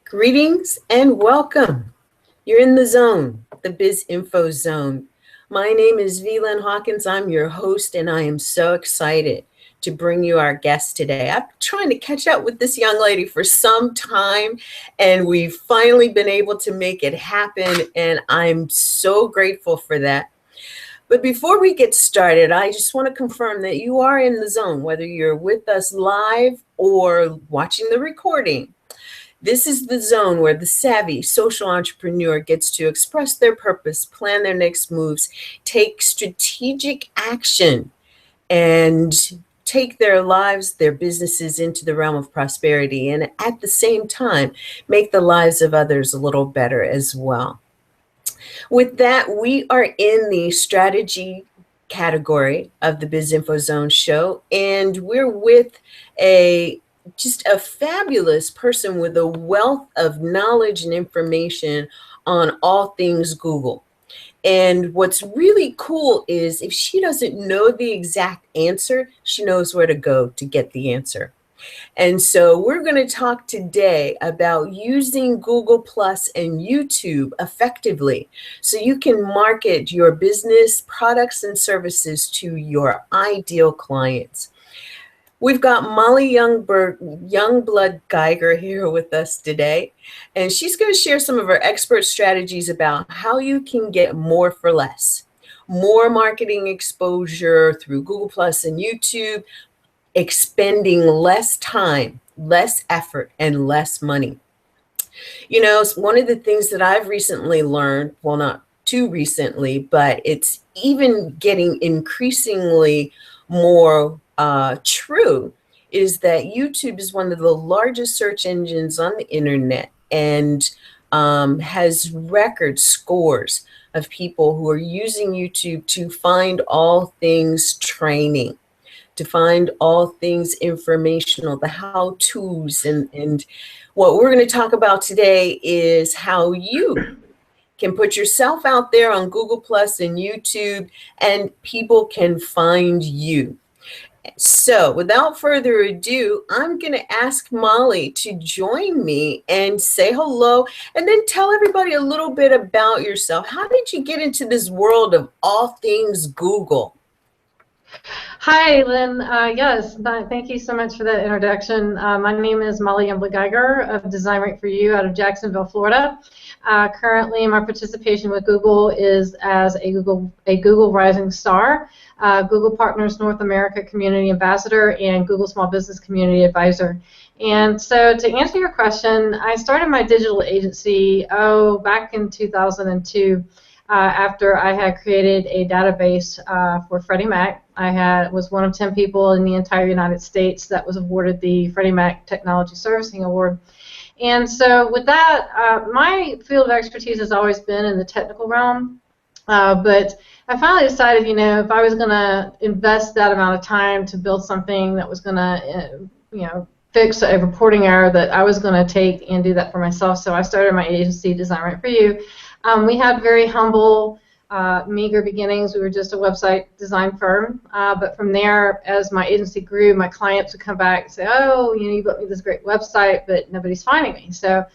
Greetings and welcome. You're in the zone, the Biz Info Zone. My name is Lynn Hawkins. I'm your host, and I am so excited to bring you our guest today. I've been trying to catch up with this young lady for some time, and we've finally been able to make it happen, and I'm so grateful for that. But before we get started, I just want to confirm that you are in the zone, whether you're with us live or watching the recording. This is the zone where the savvy social entrepreneur gets to express their purpose, plan their next moves, take strategic action, and take their lives, their businesses into the realm of prosperity, and at the same time, make the lives of others a little better as well. With that, we are in the strategy category of the Biz Info Zone show, and we're with just a fabulous person with a wealth of knowledge and information on all things Google. And what's really cool is if she doesn't know the exact answer, she knows where to go to get the answer. And so we're going to talk today about using Google Plus and YouTube effectively so you can market your business products and services to your ideal clients. We've got Molly Youngblood Geiger here with us today, and she's going to share some of her expert strategies about how you can get more for less, more marketing exposure through Google Plus and YouTube, expending less time, less effort, and less money. You know, one of the things that I've recently learned, well, not too recently, but it's even getting increasingly more true, is that YouTube is one of the largest search engines on the internet and has record scores of people who are using YouTube to find all things training, to find all things informational, the how-tos. And what we're going to talk about today is how you can put yourself out there on Google Plus and YouTube, and people can find you. So without further ado, I'm going to ask Molly to join me and say hello, and then tell everybody a little bit about yourself. How did you get into this world of all things Google? Hi, Lynn. Yes, thank you so much for that introduction. My name is Molly Youngblood Geiger of Design Right For You out of Jacksonville, Florida. Currently, my participation with Google is as a Google Rising Star, Google Partners North America Community Ambassador, and Google Small Business Community Advisor. And so to answer your question, I started my digital agency, back in 2002. After I had created a database for Freddie Mac. I was one of 10 people in the entire United States that was awarded the Freddie Mac Technology Servicing Award. And so with that, my field of expertise has always been in the technical realm, but I finally decided, if I was going to invest that amount of time to build something that was going to, fix a reporting error, that I was going to take and do that for myself. So I started my agency, Design Right For You. We had very humble, meager beginnings. We were just a website design firm. But from there, as my agency grew, my clients would come back and say, oh, you built me this great website, but nobody's finding me. So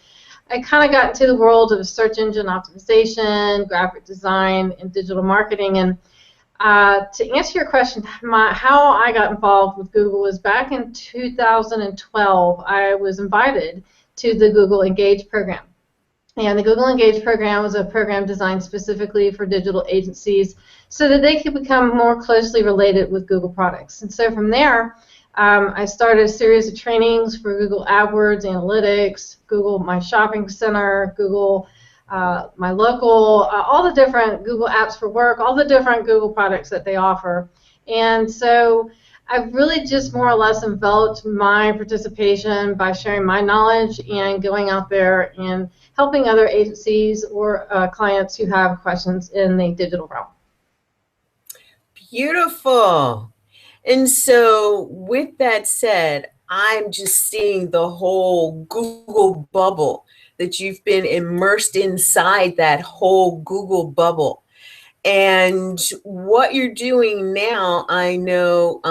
I kind of got into the world of search engine optimization, graphic design, and digital marketing. And to answer your question, how I got involved with Google was back in 2012. I was invited to the Google Engage program. And the Google Engage program was a program designed specifically for digital agencies so that they could become more closely related with Google products. And so from there, I started a series of trainings for Google AdWords, Analytics, Google My Shopping Center, Google My Local, all the different Google Apps for Work, all the different Google products that they offer. And so I've really just more or less enveloped my participation by sharing my knowledge and going out there and helping other agencies or clients who have questions in the digital realm. Beautiful. And so with that said, I'm just seeing the whole Google bubble, that you've been immersed inside that whole Google bubble. And what you're doing now, I know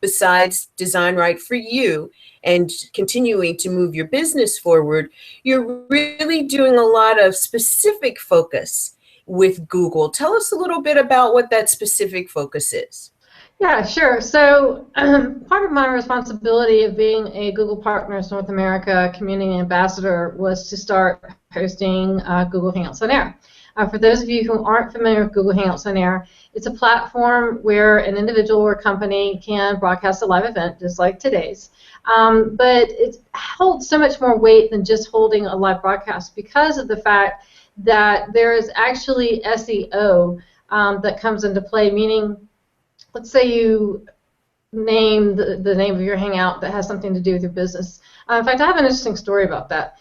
besides design right for you and continuing to move your business forward, you're really doing a lot of specific focus with Google. Tell us a little bit about what that specific focus is. Yeah, sure. So part of my responsibility of being a Google Partners North America Community Ambassador was to start hosting Google Hangouts on Air. For those of you who aren't familiar with Google Hangouts on Air, it's a platform where an individual or company can broadcast a live event, just like today's. But it holds so much more weight than just holding a live broadcast because of the fact that there is actually SEO that comes into play, meaning let's say you name the name of your Hangout that has something to do with your business. In fact, I have an interesting story about that.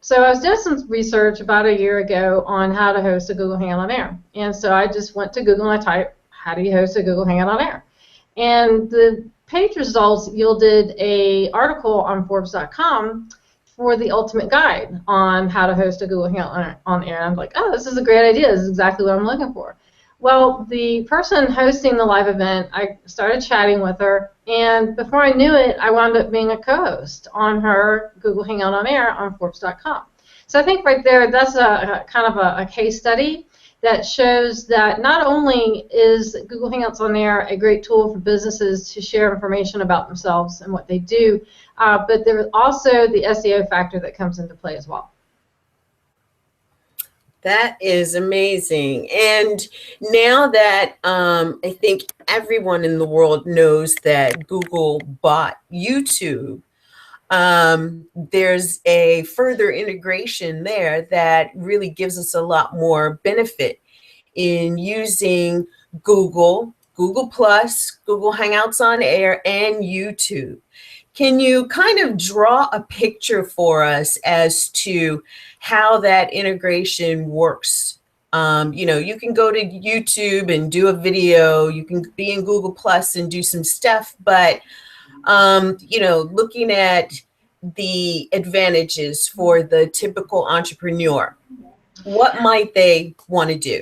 So I was doing some research about a year ago on how to host a Google Hangout on Air. And so I just went to Google and I typed, how do you host a Google Hangout on Air? And the page results yielded an article on Forbes.com for the ultimate guide on how to host a Google Hangout on Air. I'm like, oh, this is a great idea. This is exactly what I'm looking for. Well, the person hosting the live event, I started chatting with her, and before I knew it, I wound up being a co-host on her Google Hangout on Air on Forbes.com. So I think right there, that's a kind of a case study that shows that not only is Google Hangouts on Air a great tool for businesses to share information about themselves and what they do, but there's also the SEO factor that comes into play as well. That is amazing. And now that I think everyone in the world knows that Google bought YouTube, there's a further integration there that really gives us a lot more benefit in using Google, Google Plus, Google Hangouts on Air, and YouTube. Can you kind of draw a picture for us as to how that integration works? You know, you can go to YouTube and do a video, you can be in Google Plus and do some stuff, but, you know, looking at the advantages for the typical entrepreneur, what might they want to do?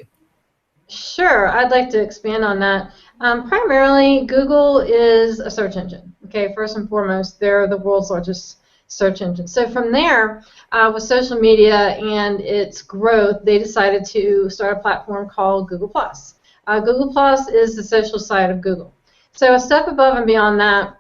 Sure, I'd like to expand on that. Primarily, Google is a search engine. Okay, first and foremost, they're the world's largest search engine. So from there, with social media and its growth, they decided to start a platform called Google Plus. Google Plus is the social side of Google. So a step above and beyond that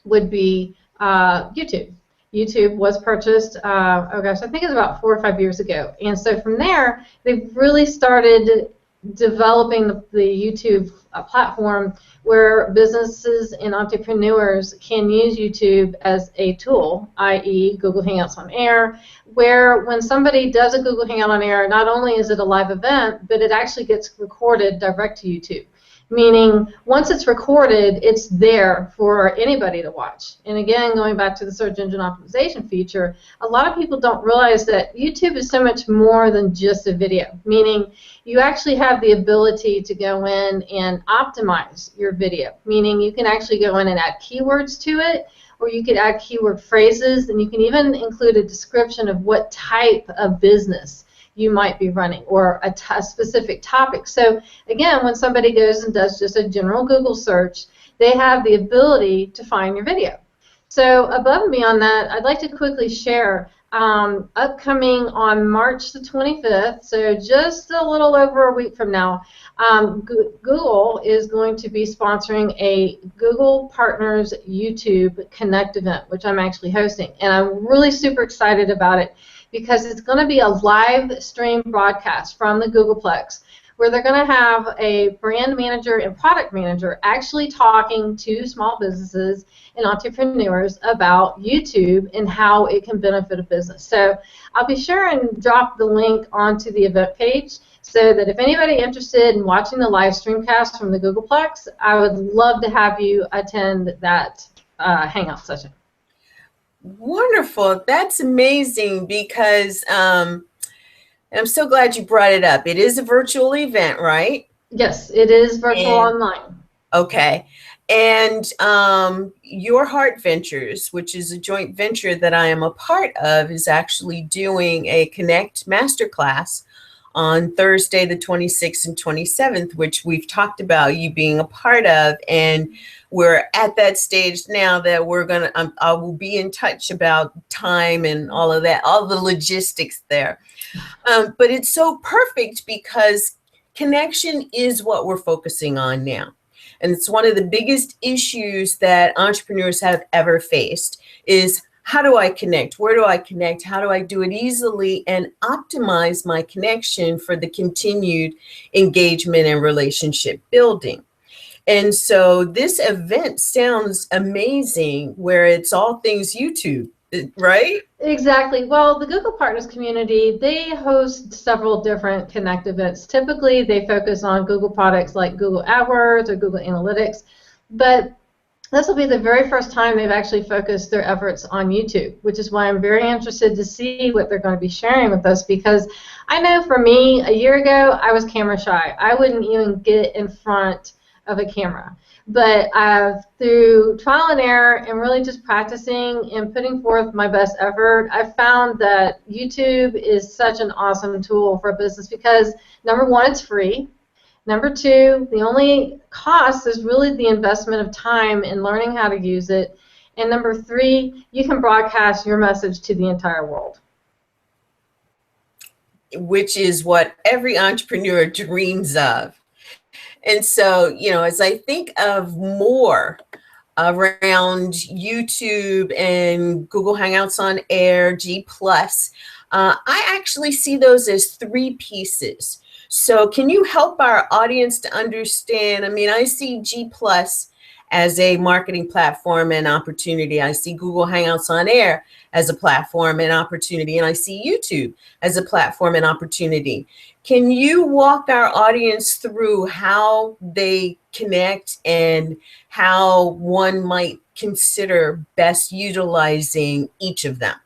would be YouTube. YouTube was purchased, oh gosh, I think it was about 4 or 5 years ago. And so from there, they've really started developing the YouTube platform where businesses and entrepreneurs can use YouTube as a tool, i.e. Google Hangouts on Air, where when somebody does a Google Hangout on Air, not only is it a live event, but it actually gets recorded direct to YouTube. Meaning, once it's recorded, it's there for anybody to watch. And again, going back to the search engine optimization feature, a lot of people don't realize that YouTube is so much more than just a video. Meaning, you actually have the ability to go in and optimize your video. Meaning, you can actually go in and add keywords to it, or you could add keyword phrases, and you can even include a description of what type of business you might be running, or a specific topic. So again, when somebody goes and does just a general Google search, they have the ability to find your video. So above and beyond that, I'd like to quickly share upcoming on March the 25th, so just a little over a week from now, Google is going to be sponsoring a Google Partners YouTube Connect event, which I'm actually hosting, and I'm really super excited about it, because it's going to be a live stream broadcast from the Googleplex where they're going to have a brand manager and product manager actually talking to small businesses and entrepreneurs about YouTube and how it can benefit a business. So I'll be sure and drop the link onto the event page so that if anybody interested in watching the live streamcast from the Googleplex, I would love to have you attend that Hangout session. Wonderful. That's amazing, because I'm so glad you brought it up. It is a virtual event, right? Yes, it is virtual online. Okay. And Your Heart Ventures, which is a joint venture that I am a part of, is actually doing a Connect Masterclass on Thursday, the 26th and 27th, which we've talked about you being a part of. And we're at that stage now that we're going to, I will be in touch about time and all of that, all the logistics there. But it's so perfect because connection is what we're focusing on now. And it's one of the biggest issues that entrepreneurs have ever faced is, how do I connect? Where do I connect? How do I do it easily and optimize my connection for the continued engagement and relationship building? And so this event sounds amazing, where it's all things YouTube, right? Exactly. Well, the Google Partners community, they host several different Connect events. Typically, they focus on Google products like Google AdWords or Google Analytics, but this will be the very first time they've actually focused their efforts on YouTube, which is why I'm very interested to see what they're going to be sharing with us, because I know for me, a year ago, I was camera shy. I wouldn't even get in front of a camera. But through trial and error and really just practicing and putting forth my best effort, I've found that YouTube is such an awesome tool for a business because, number one, it's free. Number two, the only cost is really the investment of time in learning how to use it. And number three, you can broadcast your message to the entire world. Which is what every entrepreneur dreams of. And so, you know, as I think of more around YouTube and Google Hangouts on Air, G+, I actually see those as three pieces. So can you help our audience to understand? I mean, I see G+ as a marketing platform and opportunity. I see Google Hangouts on Air as a platform and opportunity, and I see YouTube as a platform and opportunity. Can you walk our audience through how they connect and how one might consider best utilizing each of them?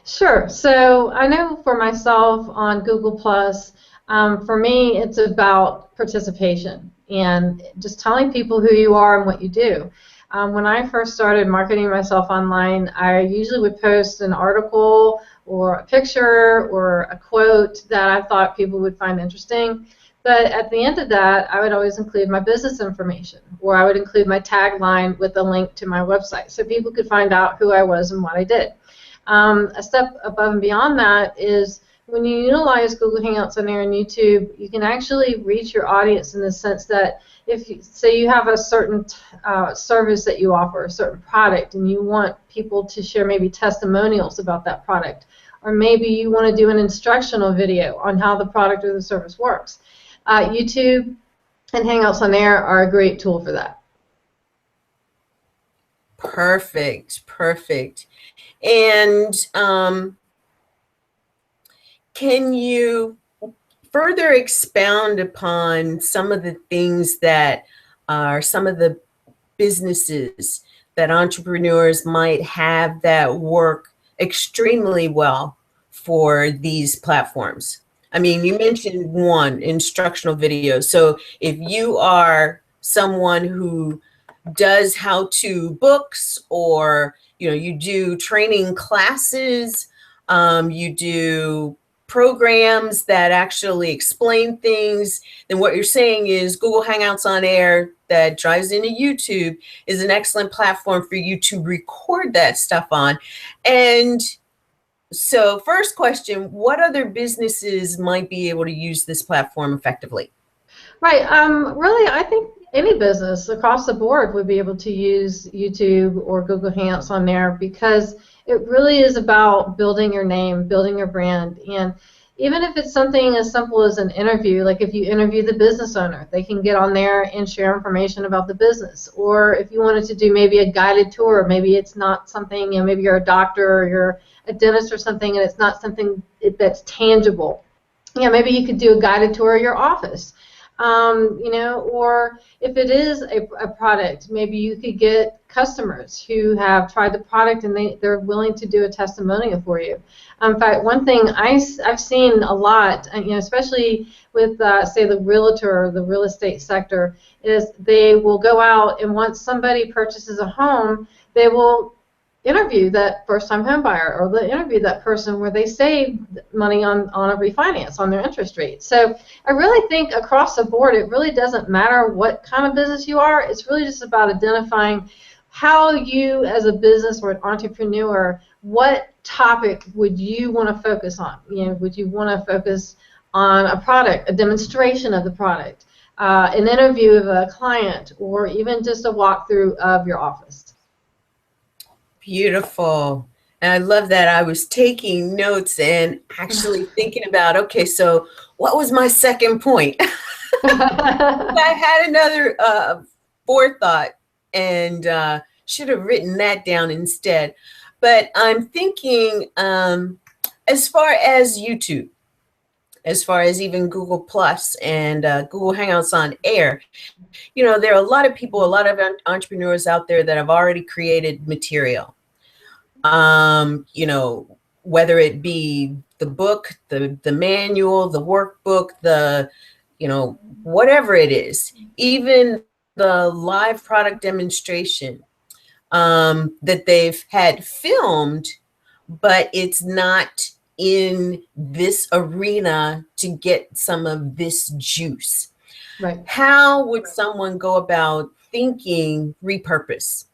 Sure. So I know for myself on Google+, for me, it's about participation and just telling people who you are and what you do. When I first started marketing myself online, I usually would post an article or a picture or a quote that I thought people would find interesting. But at the end of that, I would always include my business information, or I would include my tagline with a link to my website so people could find out who I was and what I did. A step above and beyond that is when you utilize Google Hangouts on Air and YouTube, you can actually reach your audience in the sense that if you, say you have a certain service that you offer, a certain product, and you want people to share maybe testimonials about that product, or maybe you want to do an instructional video on how the product or the service works, YouTube and Hangouts on Air are a great tool for that. Perfect, perfect. And can you further expound upon some of the things that are some of the businesses that entrepreneurs might have that work extremely well for these platforms? I mean, you mentioned one, instructional videos. So if you are someone who does how-to books, or you do training classes, you do programs that actually explain things, then what you're saying is Google Hangouts on Air that drives into YouTube is an excellent platform for you to record that stuff on. And so first question, what other businesses might be able to use this platform effectively? Right. Really, I think any business across the board would be able to use YouTube or Google Hangouts on Air, because it really is about building your name, building your brand. And even if it's something as simple as an interview, like if you interview the business owner, they can get on there and share information about the business. Or if you wanted to do maybe a guided tour, maybe it's not something, maybe you're a doctor or you're a dentist or something, and it's not something that's tangible. Maybe you could do a guided tour of your office. Or if it is a product, maybe you could get customers who have tried the product and they're willing to do a testimonial for you. In fact, one thing I've seen a lot, especially with, say, the realtor or the real estate sector, is they will go out and once somebody purchases a home, they will interview that first-time home buyer, or the interview that person where they save money on a refinance on their interest rate. So I really think across the board, it really doesn't matter what kind of business you are. It's really just about identifying how you, as a business or an entrepreneur, what topic would you want to focus on? Would you want to focus on a product, a demonstration of the product, an interview of a client, or even just a walkthrough of your office? Beautiful. And I love that. I was taking notes and actually thinking about, okay, so what was my second point? I had another forethought and should have written that down instead. But I'm thinking as far as YouTube, as far as even Google Plus and Google Hangouts on Air, there are a lot of people, a lot of entrepreneurs out there that have already created material. Whether it be the book, the manual, the workbook, whatever it is, even the live product demonstration that they've had filmed, but it's not in this arena to get some of this juice. Right. How would someone go about thinking repurpose?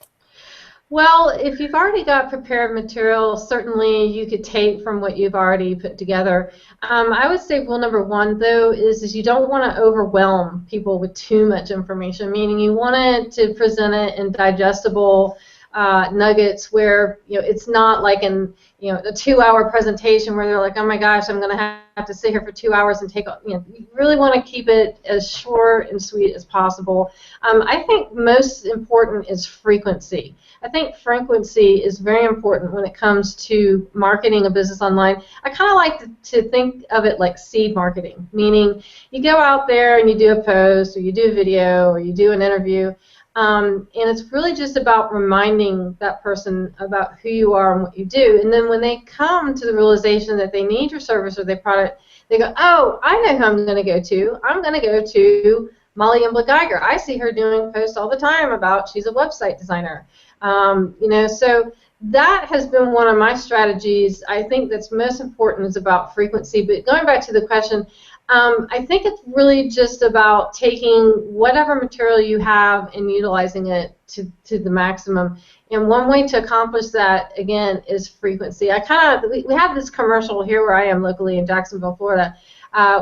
Well, if you've already got prepared material, certainly you could take from what you've already put together. I would say rule number one, though, is you don't want to overwhelm people with too much information, meaning you want it to present it in digestible nuggets where it's not like a 2-hour presentation where they're like, oh my gosh, I'm going to have to sit here for 2 hours and take. You really want to keep it as short and sweet as possible. I think most important is frequency. I think frequency is very important when it comes to marketing a business online. I kind of like to think of it like seed marketing, meaning you go out there and you do a post, or you do a video, or you do an interview. And it's really just about reminding that person about who you are and what you do. And then when they come to the realization that they need your service or their product, they go, oh, I know who I'm going to go to. I'm going to go to Molly Youngblood Geiger. I see her doing posts all the time about she's a website designer. So that has been one of my strategies. I think that's most important is about frequency. But going back to the question, I think it's really just about taking whatever material you have and utilizing it to the maximum. And one way to accomplish that, again, is frequency. We have this commercial here where I am locally in Jacksonville, Florida,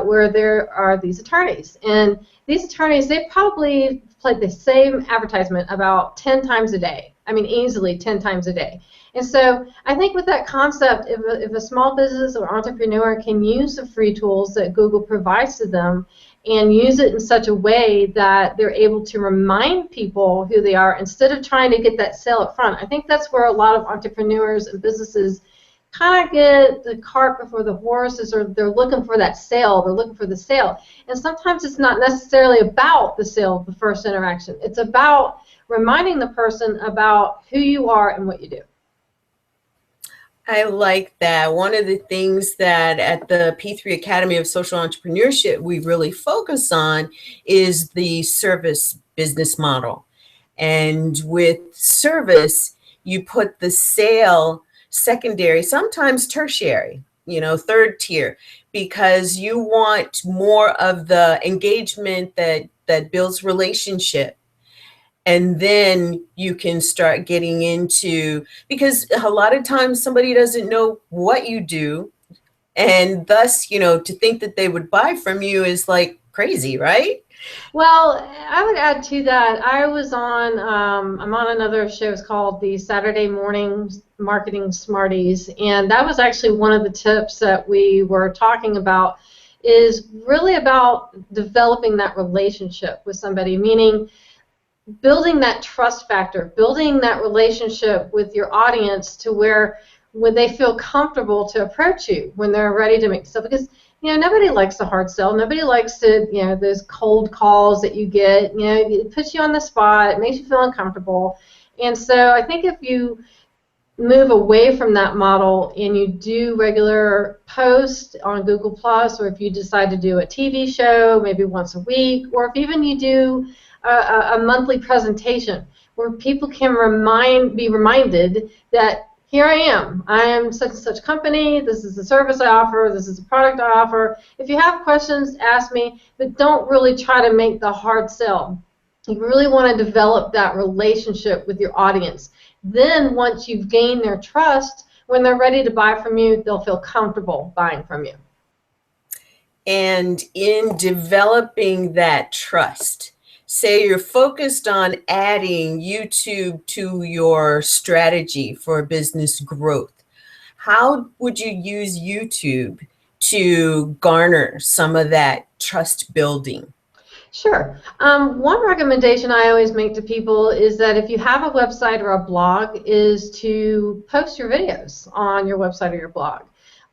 where there are these attorneys. And these attorneys, they probably played the same advertisement about 10 times a day. I mean, easily 10 times a day. And so I think with that concept, if a small business or entrepreneur can use the free tools that Google provides to them and use it in such a way that they're able to remind people who they are instead of trying to get that sale up front. I think that's where a lot of entrepreneurs and businesses kind of get the cart before the horses, or they're looking for that sale, they're looking for the sale. And sometimes it's not necessarily about the sale of the first interaction. It's about reminding the person about who you are and what you do. I like that. One of the things that at the P3 Academy of Social Entrepreneurship we really focus on is the service business model. And with service, you put the sale secondary, sometimes tertiary, third tier, because you want more of the engagement that builds relationship. And then you can start getting into, because a lot of times somebody doesn't know what you do, and thus, to think that they would buy from you is like crazy, right? Well, I would add to that, I'm on another show, it's called the Saturday Morning Marketing Smarties, and that was actually one of the tips that we were talking about, is really about developing that relationship with somebody, meaning building that trust factor, building that relationship with your audience to where when they feel comfortable to approach you when they're ready to make stuff, because nobody likes a hard sell. Nobody likes to, those cold calls that you get. It puts you on the spot. It makes you feel uncomfortable. And so I think if you move away from that model and you do regular posts on Google Plus, or if you decide to do a TV show maybe once a week, or if even you do a monthly presentation where people can be reminded that here I am such and such company, this is the service I offer, this is the product I offer. If you have questions, ask me, but don't really try to make the hard sell. You really want to develop that relationship with your audience. Then once you've gained their trust, when they're ready to buy from you, they'll feel comfortable buying from you. And in developing that trust, say you're focused on adding YouTube to your strategy for business growth, how would you use YouTube to garner some of that trust building? Sure. One recommendation I always make to people is that if you have a website or a blog, is to post your videos on your website or your blog.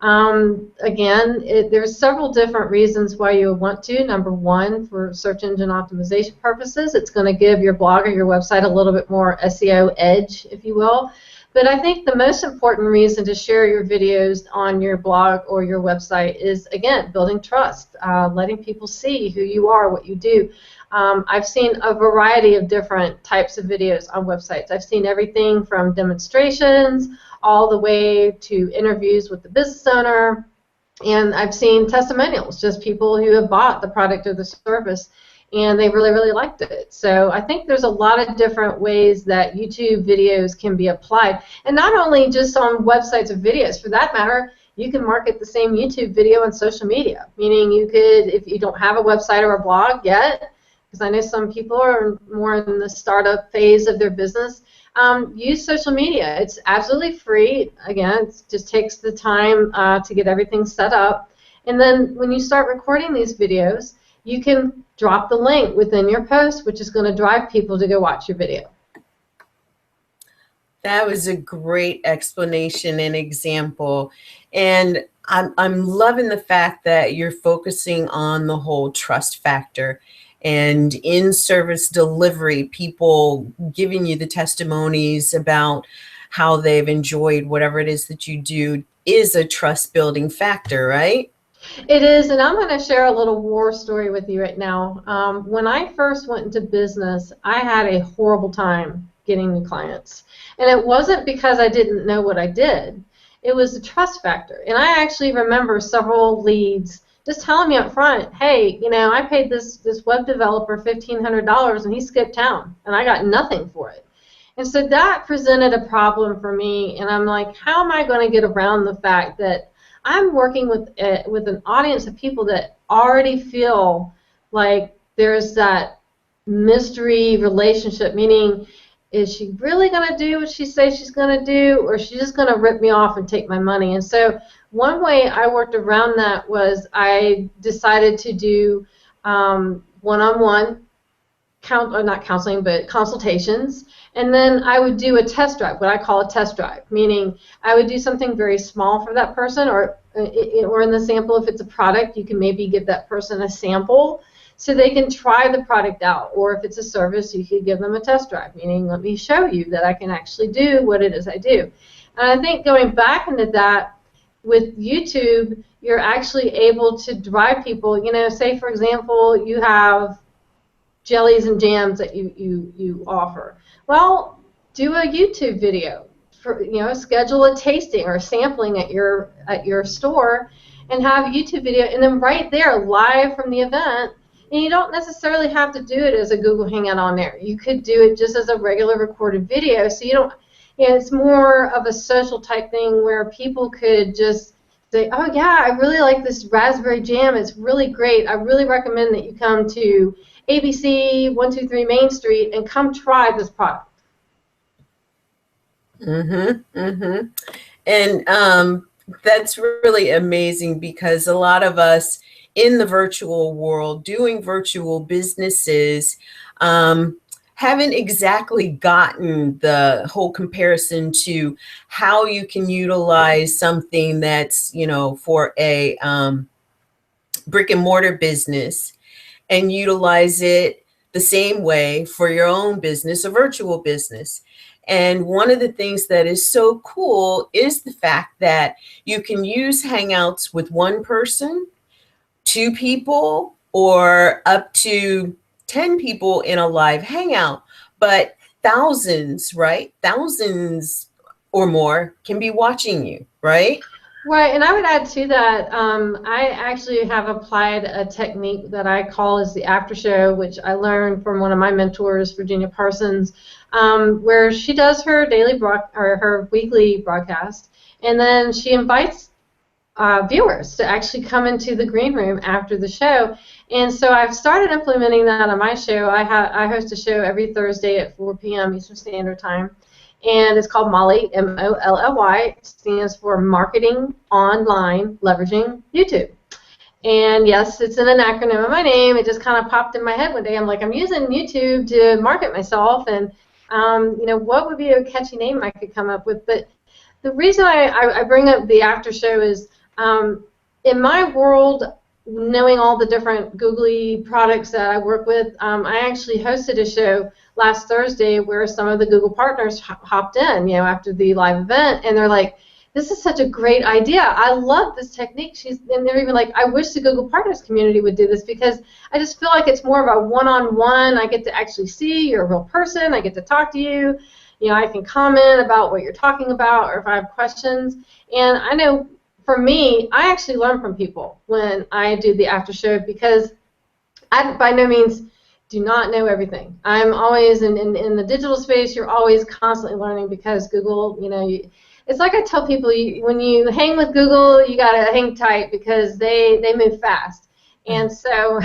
Again, there's several different reasons why you would want to. Number one, for search engine optimization purposes, it's going to give your blog or your website a little bit more SEO edge, if you will. But I think the most important reason to share your videos on your blog or your website is, again, building trust, letting people see who you are, what you do. I've seen a variety of different types of videos on websites. I've seen everything from demonstrations all the way to interviews with the business owner, and I've seen testimonials, just people who have bought the product or the service and they really, really liked it. So I think there's a lot of different ways that YouTube videos can be applied, and not only just on websites or videos. For that matter, you can market the same YouTube video on social media, meaning you could, if you don't have a website or a blog yet, because I know some people are more in the startup phase of their business, use social media. It's absolutely free. Again, it just takes the time to get everything set up. And then when you start recording these videos, you can drop the link within your post, which is going to drive people to go watch your video. That was a great explanation and example. And I'm loving the fact that you're focusing on the whole trust factor. And in service delivery, people giving you the testimonies about how they've enjoyed whatever it is that you do is a trust building factor, right? It is, and I'm going to share a little war story with you right now. When I first went into business, I had a horrible time getting new clients. And it wasn't because I didn't know what I did. It was the trust factor. And I actually remember several leads just telling me up front, hey, you know, I paid this web developer $1,500 and he skipped town and I got nothing for it. And so that presented a problem for me, and I'm like, how am I going to get around the fact that I'm working with an audience of people that already feel like there's that mystery relationship, meaning, is she really going to do what she says she's going to do, or is she just going to rip me off and take my money? And so one way I worked around that was I decided to do one-on-one, not counseling, but consultations. And then I would do a test drive, what I call a test drive, meaning I would do something very small for that person, or in the sample, if it's a product, you can maybe give that person a sample so they can try the product out. Or if it's a service, you could give them a test drive, meaning let me show you that I can actually do what it is I do. And I think going back into that, with YouTube, you're actually able to drive people, you know, say for example, you have jellies and jams that you offer. Well, do a YouTube video. You know, schedule a tasting or a sampling at your store and have a YouTube video, and then right there, live from the event. And you don't necessarily have to do it as a Google Hangout on there. You could do it just as a regular recorded video, so you don't. You know, it's more of a social type thing where people could just say, oh yeah, I really like this raspberry jam. It's really great. I really recommend that you come to ABC 123 Main Street and come try this product. And that's really amazing, because a lot of us in the virtual world doing virtual businesses haven't exactly gotten the whole comparison to how you can utilize something that's, you know, for a brick and mortar business and utilize it the same way for your own business, a virtual business. And one of the things that is so cool is the fact that you can use Hangouts with one person, 2 people, or up to 10 people in a live Hangout. But thousands, right? Thousands or more can be watching you, right? Right, and I would add to that, I actually have applied a technique that I call as the after show, which I learned from one of my mentors, Virginia Parsons, where she does her her weekly broadcast, and then she invites viewers to actually come into the green room after the show. And so I've started implementing that on my show. I host a show every Thursday at 4 p.m. Eastern Standard Time. And it's called Molly, M-O-L-L-Y. It stands for Marketing Online Leveraging YouTube. And yes, it's in an acronym of my name. It just kind of popped in my head one day. I'm like, I'm using YouTube to market myself, and you know, what would be a catchy name I could come up with? But the reason I bring up the after show is, in my world, knowing all the different googly products that I work with, I actually hosted a show last Thursday where some of the Google partners hopped in, you know, after the live event, and they're like, "This is such a great idea. I love this technique." And they're even like, "I wish the Google partners community would do this, because I just feel like it's more of a one-on-one. I get to actually see you're a real person. I get to talk to you. You know, I can comment about what you're talking about, or if I have questions." And I know, for me, I actually learn from people when I do the after show, because I by no means do not know everything. I'm always in the digital space. You're always constantly learning, because Google, you know, it's like I tell people, when you hang with Google, you got to hang tight, because they move fast. And so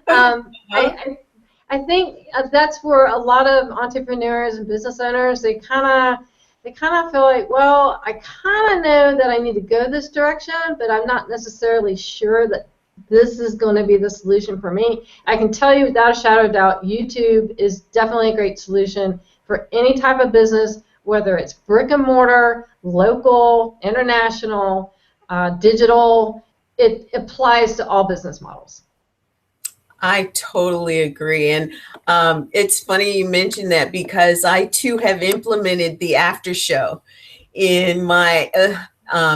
I think that's where a lot of entrepreneurs and business owners, they kind of feel like, well, I kind of know that I need to go this direction, but I'm not necessarily sure that this is going to be the solution for me. I can tell you without a shadow of doubt, YouTube is definitely a great solution for any type of business, whether it's brick and mortar, local, international, digital. It applies to all business models. I totally agree. And it's funny you mentioned that, because I too have implemented the after show in my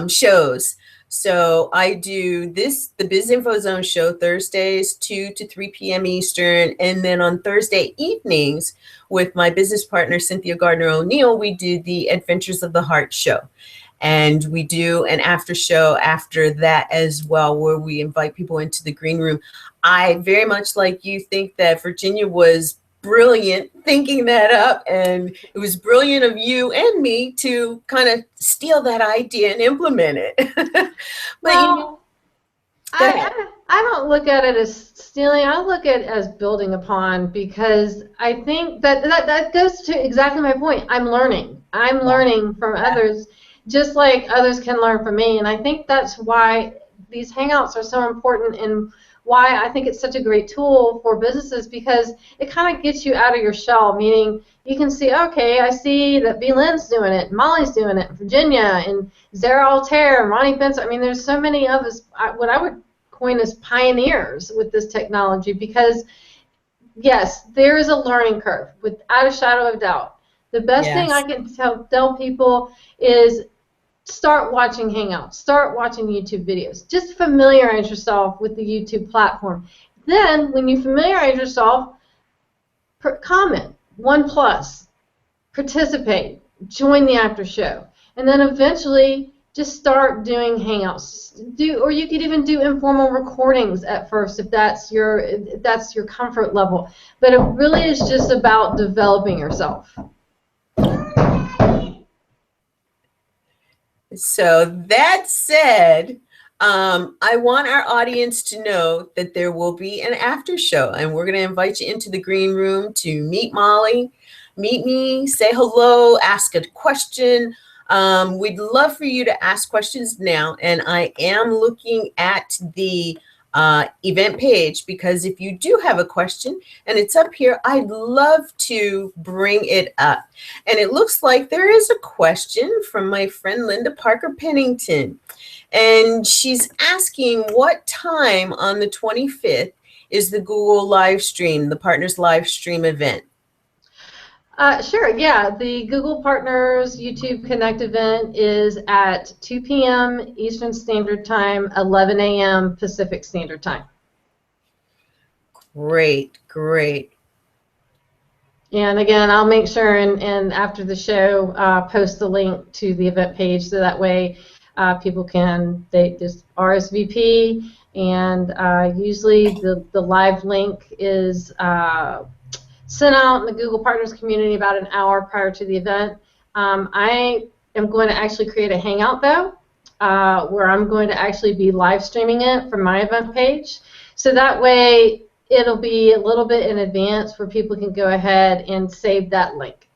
shows. So I do the Biz Info Zone show Thursdays 2 to 3 p.m. Eastern, and then on Thursday evenings with my business partner Cynthia Gardner O'Neill, we do the Adventures of the Heart show. And we do an after show after that as well, where we invite people into the green room. I very much like you think that Virginia was brilliant thinking that up, and it was brilliant of you and me to kind of steal that idea and implement it. But well, I don't look at it as stealing. I look at it as building upon, because I think that goes to exactly my point. I'm learning. I'm learning from others, just like others can learn from me. And I think that's why these Hangouts are so important, and why I think it's such a great tool for businesses, because it kind of gets you out of your shell, meaning you can see, okay, I see that B. Lynn's doing it, Molly's doing it, Virginia, and Zara Altair, and Ronnie Benson. I mean, there's so many of us, what I would coin as pioneers with this technology, because, yes, there is a learning curve, without a shadow of doubt. The best thing I can tell people is, start watching Hangouts, start watching YouTube videos. Just familiarize yourself with the YouTube platform. Then, when you familiarize yourself, comment, 1+, participate, join the after show, and then eventually just start doing Hangouts. Or you could even do informal recordings at first, if that's your comfort level. But it really is just about developing yourself. So that said, I want our audience to know that there will be an after show, and we're going to invite you into the green room to meet Molly, meet me, say hello, ask a question. We'd love for you to ask questions now, and I am looking at the event page, because if you do have a question and it's up here, I'd love to bring it up. And it looks like there is a question from my friend Linda Parker Pennington, and she's asking what time on the 25th is the Google live stream, the Partners live stream event. Sure, yeah. The Google Partners YouTube Connect event is at 2 p.m. Eastern Standard Time, 11 a.m. Pacific Standard Time. Great, great. And again, I'll make sure and after the show post the link to the event page, so that way people can they just RSVP, and usually the live link is sent out in the Google Partners community about an hour prior to the event. I am going to actually create a Hangout, though, where I'm going to actually be live streaming it from my event page. So that way it'll be a little bit in advance where people can go ahead and save that link.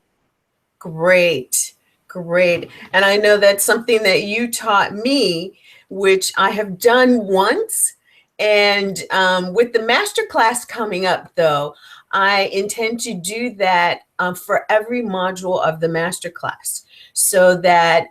Great, great. And I know that's something that you taught me, which I have done once. And with the masterclass coming up, though, I intend to do that for every module of the masterclass, so that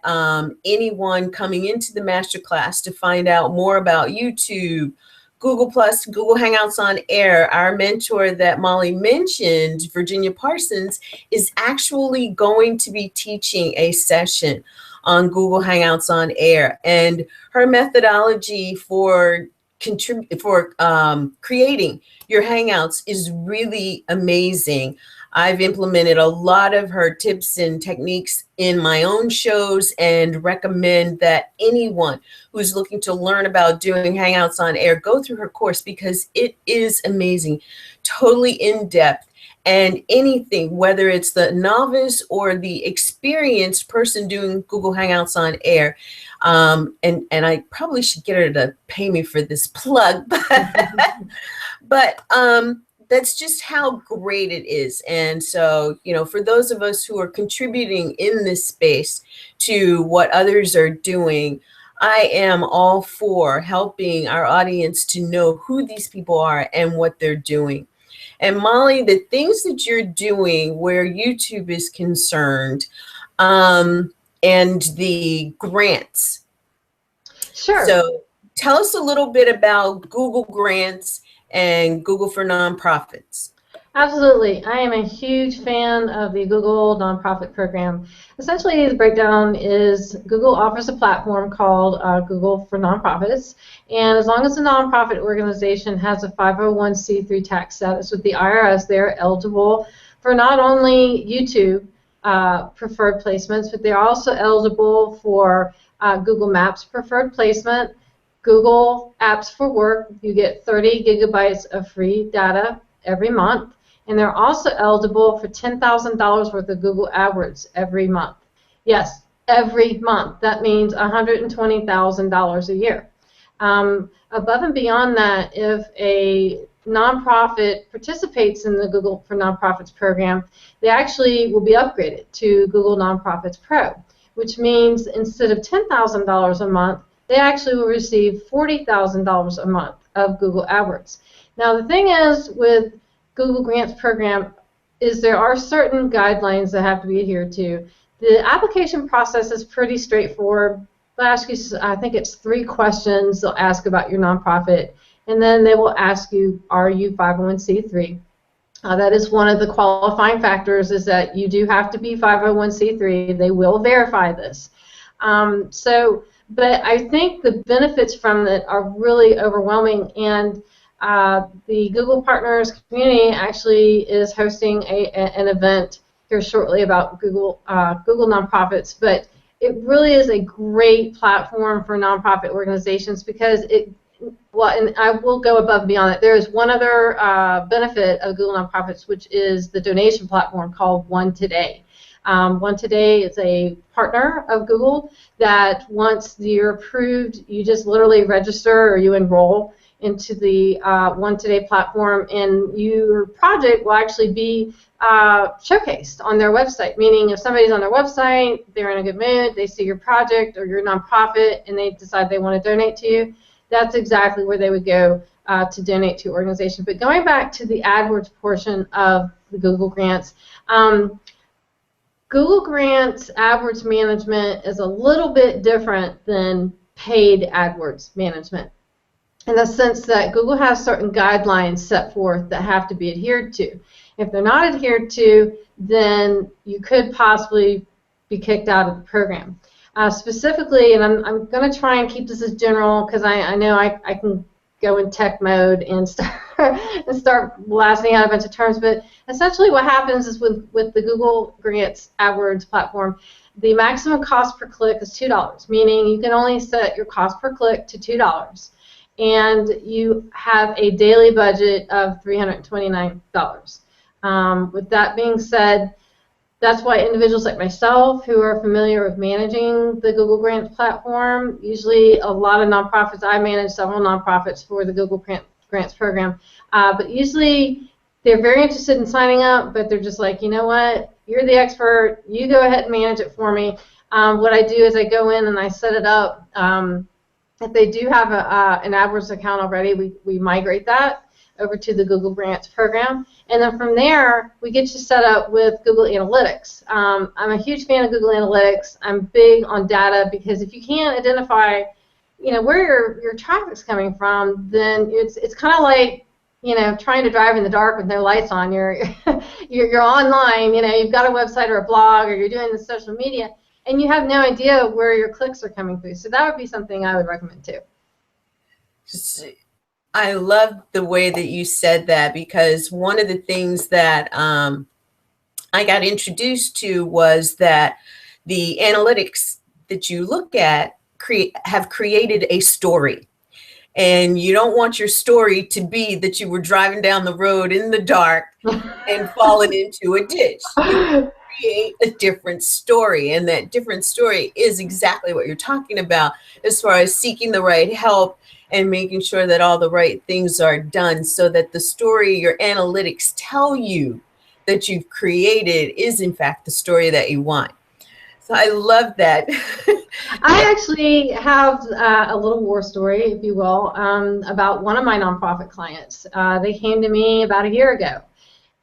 anyone coming into the masterclass to find out more about YouTube, Google Plus, Google Hangouts on Air, our mentor that Molly mentioned, Virginia Parsons, is actually going to be teaching a session on Google Hangouts on Air, and her methodology for creating your Hangouts is really amazing. I've implemented a lot of her tips and techniques in my own shows, and recommend that anyone who's looking to learn about doing Hangouts on Air go through her course, because it is amazing, totally in depth. And anything, whether it's the novice or the experienced person doing Google Hangouts on Air, and I probably should get her to pay me for this plug, but that's just how great it is. And so, you know, for those of us who are contributing in this space to what others are doing, I am all for helping our audience to know who these people are and what they're doing. And Molly, the things that you're doing where YouTube is concerned, and the grants. Sure. So tell us a little bit about Google Grants and Google for Nonprofits. Absolutely. I am a huge fan of the Google Nonprofit Program. Essentially, the breakdown is Google offers a platform called Google for Nonprofits, and as long as a nonprofit organization has a 501c3 tax status with the IRS, they're eligible for not only YouTube preferred placements, but they're also eligible for Google Maps preferred placement, Google Apps for Work. You get 30 gigabytes of free data every month. And they're also eligible for $10,000 worth of Google AdWords every month. Yes, every month. That means $120,000 a year. Above and beyond that, if a nonprofit participates in the Google for Nonprofits program, they actually will be upgraded to Google Nonprofits Pro, which means instead of $10,000 a month, they actually will receive $40,000 a month of Google AdWords. Now, the thing is with Google Grants program is there are certain guidelines that have to be adhered to. The application process is pretty straightforward. They'll ask you, I think it's 3 questions they'll ask about your nonprofit, and then they will ask you, are you 501c3? That is one of the qualifying factors, is that you do have to be 501c3. They will verify this. But I think the benefits from it are really overwhelming, and the Google Partners community actually is hosting an event here shortly about Google nonprofits. But it really is a great platform for nonprofit organizations, because and I will go above and beyond that. There is one other benefit of Google Nonprofits, which is the donation platform called One Today. One Today is a partner of Google that once you're approved, you just literally register or you enroll into the One Today platform, and your project will actually be showcased on their website, meaning if somebody's on their website, they're in a good mood, they see your project or your nonprofit, and they decide they want to donate to you, that's exactly where they would go to donate to your organization. But going back to the AdWords portion of the Google Grants, Google Grants AdWords management is a little bit different than paid AdWords management, in the sense that Google has certain guidelines set forth that have to be adhered to. If they're not adhered to, then you could possibly be kicked out of the program. Specifically, and I'm going to try and keep this as general, because I know I can go in tech mode and start blasting out a bunch of terms. But essentially what happens is with the Google Grants AdWords platform, the maximum cost per click is $2, meaning you can only set your cost per click to $2. And you have a daily budget of $329. With that being said, that's why individuals like myself who are familiar with managing the Google Grants platform, usually a lot of nonprofits, I manage several nonprofits for the Google Grants program, but usually they're very interested in signing up, but they're just like, you know what, you're the expert, you go ahead and manage it for me. What I do is I go in and I set it up. If they do have an AdWords account already, we migrate that over to the Google Grants program. And then from there, we get you set up with Google Analytics. I'm a huge fan of Google Analytics. I'm big on data because if you can't identify, where your traffic's coming from, then it's kind of like, trying to drive in the dark with no lights on. You're online, you've got a website or a blog or you're doing the social media, and you have no idea where your clicks are coming through. So that would be something I would recommend too. I love the way that you said that, because one of the things that I got introduced to was that the analytics that you look at have created a story. And you don't want your story to be that you were driving down the road in the dark and fallen into a ditch. You create a different story, and that different story is exactly what you're talking about as far as seeking the right help and making sure that all the right things are done so that the story your analytics tell you that you've created is in fact the story that you want. So I love that. I actually have a little war story, if you will, about one of my nonprofit clients. They came to me about a year ago,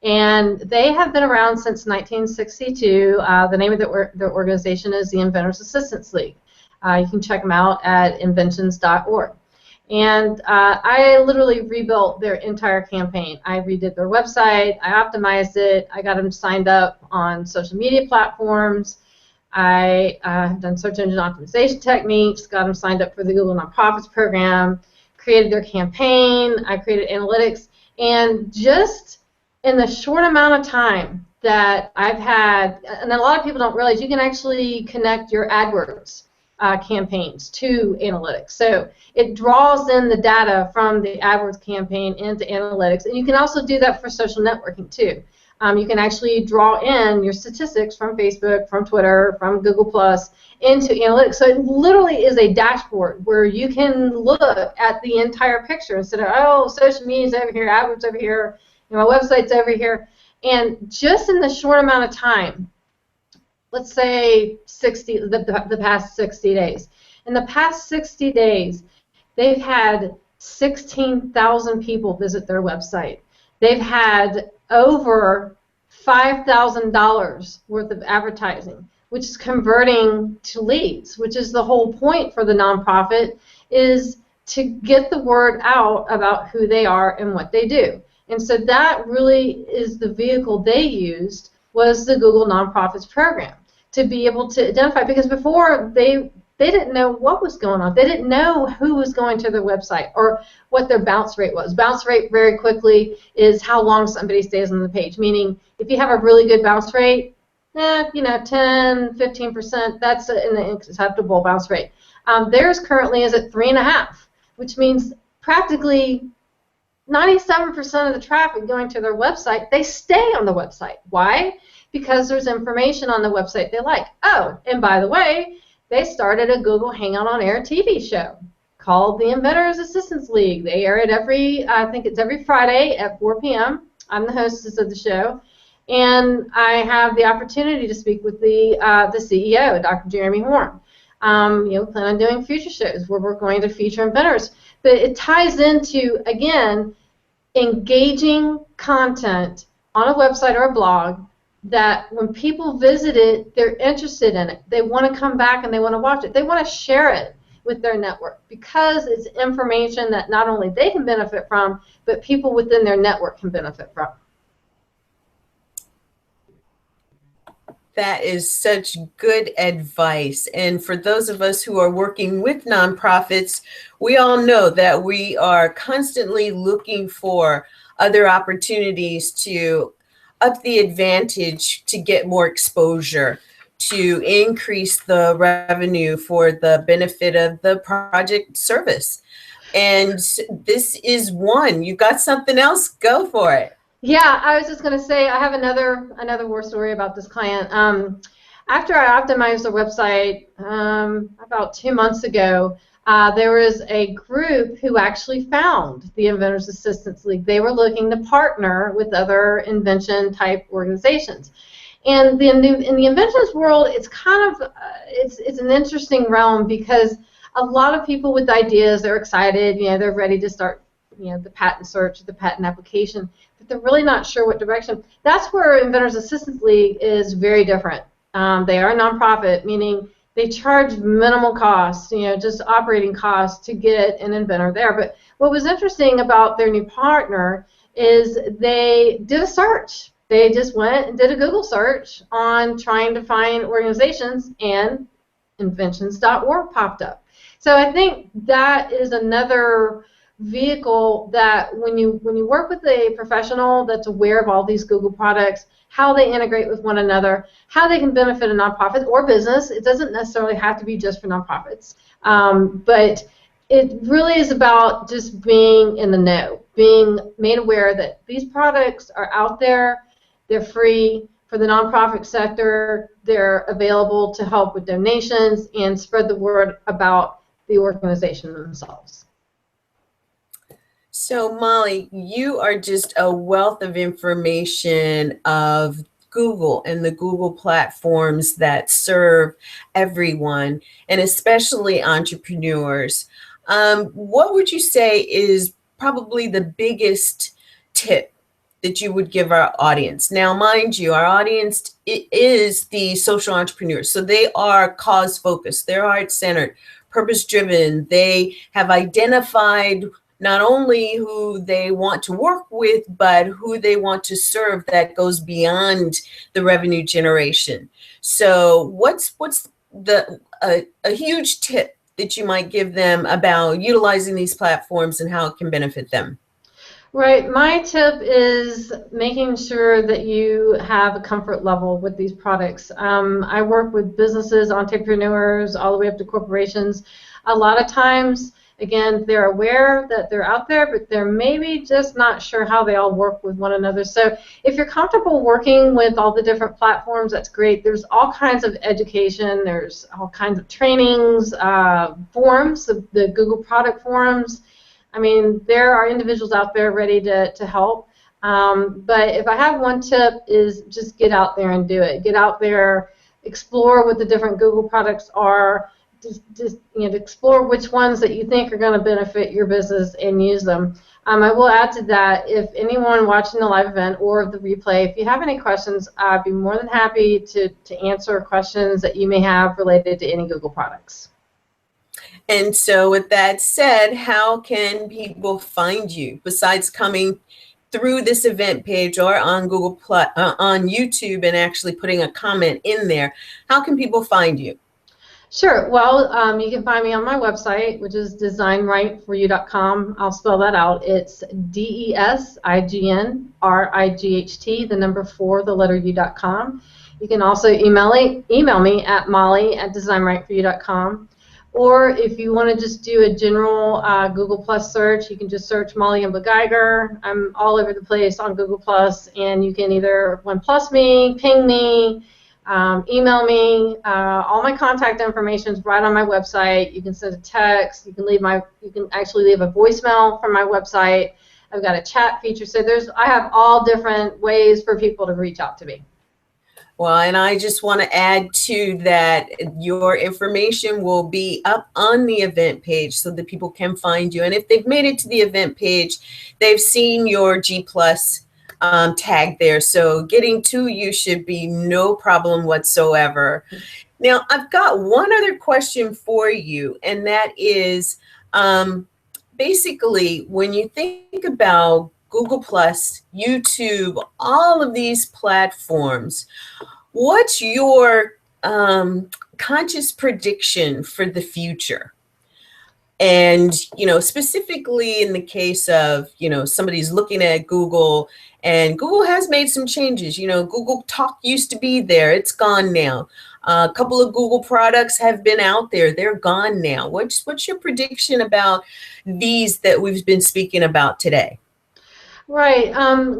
and they have been around since 1962. The name of their organization is the Inventors Assistance League. You can check them out at inventions.org. And I literally rebuilt their entire campaign. I redid their website, I optimized it, I got them signed up on social media platforms, I have done search engine optimization techniques, got them signed up for the Google Nonprofits program, created their campaign, I created analytics, and just in the short amount of time that I've had, and a lot of people don't realize, you can actually connect your AdWords campaigns to analytics. So it draws in the data from the AdWords campaign into analytics, and you can also do that for social networking too. You can actually draw in your statistics from Facebook, from Twitter, from Google Plus into analytics. So it literally is a dashboard where you can look at the entire picture instead of, oh, social media's over here, AdWords over here, my website's over here. And just in the short amount of time, let's say the past 60 days. In the past 60 days, they've had 16,000 people visit their website. They've had over $5,000 worth of advertising, which is converting to leads, which is the whole point for the nonprofit, is to get the word out about who they are and what they do. And so that really is the vehicle they used, was the Google Nonprofits program, to be able to identify, because before they didn't know what was going on. They didn't know who was going to their website or what their bounce rate was. Bounce rate, very quickly, is how long somebody stays on the page, meaning if you have a really good bounce rate, 10, 15%, that's an acceptable bounce rate. Theirs currently is at 3.5, which means practically 97% of the traffic going to their website, they stay on the website. Why? Because there's information on the website they like. Oh, and by the way, they started a Google Hangout on Air TV show called the Inventors Assistance League. They air it I think it's every Friday at 4 p.m. I'm the hostess of the show, and I have the opportunity to speak with the CEO, Dr. Jeremy Horn. Plan on doing future shows where we're going to feature inventors. But it ties into, again, engaging content on a website or a blog that when people visit it, they're interested in it. They want to come back and they want to watch it. They want to share it with their network because it's information that not only they can benefit from, but people within their network can benefit from. That is such good advice. And for those of us who are working with nonprofits, we all know that we are constantly looking for other opportunities to up the advantage, to get more exposure, to increase the revenue for the benefit of the project service. And this is one. You got something else? Go for it. Yeah, I was just going to say I have another war story about this client. After I optimized the website about 2 months ago, there was a group who actually found the Inventors Assistance League. They were looking to partner with other invention-type organizations. And in the inventions world, it's kind of it's an interesting realm because a lot of people with ideas, they're excited, they're ready to start, the patent search, the patent application, but they're really not sure what direction. That's where Inventors Assistance League is very different. They are a nonprofit, meaning they charge minimal costs, just operating costs to get an inventor there. But what was interesting about their new partner is they did a search. They just went and did a Google search on trying to find organizations, and inventions.org popped up. So I think that is another vehicle that when you work with a professional that's aware of all these Google products, how they integrate with one another, how they can benefit a nonprofit or business. It doesn't necessarily have to be just for nonprofits, but it really is about just being in the know, being made aware that these products are out there, they're free for the nonprofit sector, they're available to help with donations and spread the word about the organization themselves. So Molly, you are just a wealth of information of Google and the Google platforms that serve everyone, and especially entrepreneurs. What would you say is probably the biggest tip that you would give our audience? Now, mind you, our audience is the social entrepreneurs. So they are cause-focused, they're heart-centered, purpose-driven. They have identified not only who they want to work with, but who they want to serve that goes beyond the revenue generation. So what's a huge tip that you might give them about utilizing these platforms and how it can benefit them? Right. My tip is making sure that you have a comfort level with these products. I work with businesses, entrepreneurs, all the way up to corporations. A lot of times, again, they're aware that they're out there, but they're maybe just not sure how they all work with one another. So if you're comfortable working with all the different platforms, that's great. There's all kinds of education. There's all kinds of trainings, forums, the Google product forums. I mean, there are individuals out there ready to help. But if I have one tip is just get out there and do it. Get out there, explore what the different Google products are. Just explore which ones that you think are going to benefit your business and use them. I will add to that, if anyone watching the live event or the replay, if you have any questions, I'd be more than happy to answer questions that you may have related to any Google products. And so with that said, how can people find you besides coming through this event page or on Google on YouTube and actually putting a comment in there? How can people find you? Sure. Well, you can find me on my website, which is designrightforyou.com. I'll spell that out. It's DESIGNRIGHT, the number 4, the letter U.com. You can also email me at molly@designrightforyou.com. Or if you want to just do a general Google Plus search, you can just search Molly Youngblood Geiger. I'm all over the place on Google Plus, and you can either OnePlus me, ping me, email me. All my contact information is right on my website. You can send a text. You can actually leave a voicemail from my website. I've got a chat feature. So I have all different ways for people to reach out to me. Well, and I just want to add to that, your information will be up on the event page so that people can find you. And if they've made it to the event page, they've seen your G Plus tag there. So getting to you should be no problem whatsoever. Now, I've got one other question for you, and that is basically when you think about Google Plus, YouTube, all of these platforms, What's your conscious prediction for the future? And, specifically in the case of, somebody's looking at Google, and Google has made some changes. Google Talk used to be there. It's gone now. A couple of Google products have been out there. They're gone now. What's your prediction about these that we've been speaking about today? Right.